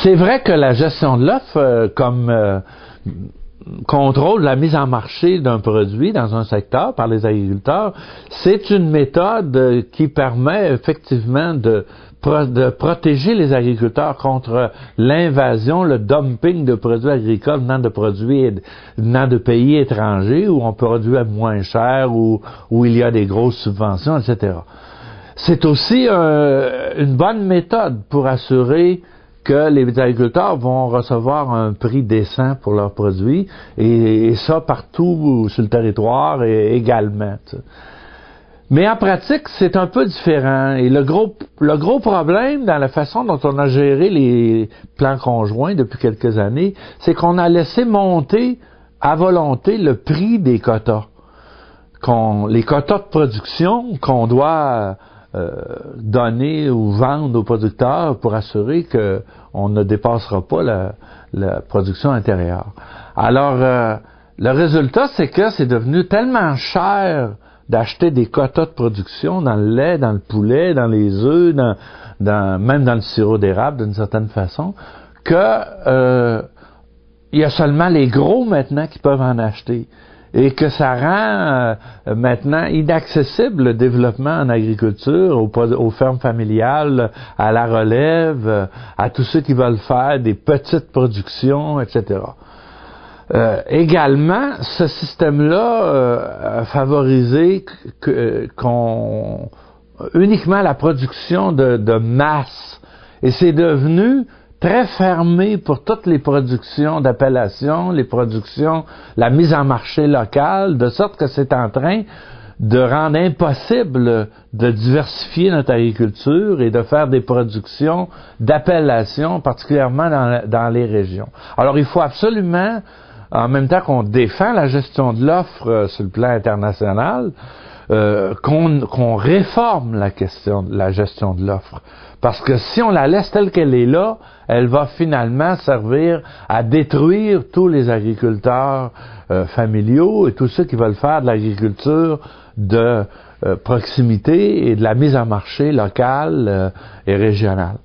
C'est vrai que la gestion de l'offre, comme contrôle la mise en marché d'un produit dans un secteur par les agriculteurs, c'est une méthode qui permet effectivement de protéger les agriculteurs contre l'invasion, le dumping de produits agricoles venant de pays étrangers où on produit à moins cher, où il y a des grosses subventions, etc. C'est aussi une bonne méthode pour assurer que les agriculteurs vont recevoir un prix décent pour leurs produits, et ça partout sur le territoire également. T'sais. Mais en pratique, c'est un peu différent. Et le gros problème dans la façon dont on a géré les plans conjoints depuis quelques années, c'est qu'on a laissé monter à volonté le prix des quotas. Les quotas de production qu'on doit donner ou vendre aux producteurs pour assurer qu'on ne dépassera pas la production intérieure. Alors, le résultat, c'est que c'est devenu tellement cher d'acheter des quotas de production dans le lait, dans le poulet, dans les œufs, même dans le sirop d'érable d'une certaine façon, que il y a seulement les gros maintenant qui peuvent en acheter. Et que ça rend maintenant inaccessible le développement en agriculture, aux fermes familiales, à la relève, à tous ceux qui veulent faire des petites productions, etc. Également, ce système-là a favorisé uniquement la production de masse. Et c'est devenu très fermé pour toutes les productions d'appellation, la mise en marché locale, de sorte que c'est en train de rendre impossible de diversifier notre agriculture et de faire des productions d'appellation, particulièrement dans les régions. Alors, il faut absolument, en même temps qu'on défend la gestion de l'offre sur le plan international, qu'on réforme la gestion de l'offre. Parce que si on la laisse telle qu'elle est là, elle va finalement servir à détruire tous les agriculteurs familiaux et tous ceux qui veulent faire de l'agriculture de proximité et de la mise en marché locale et régionale.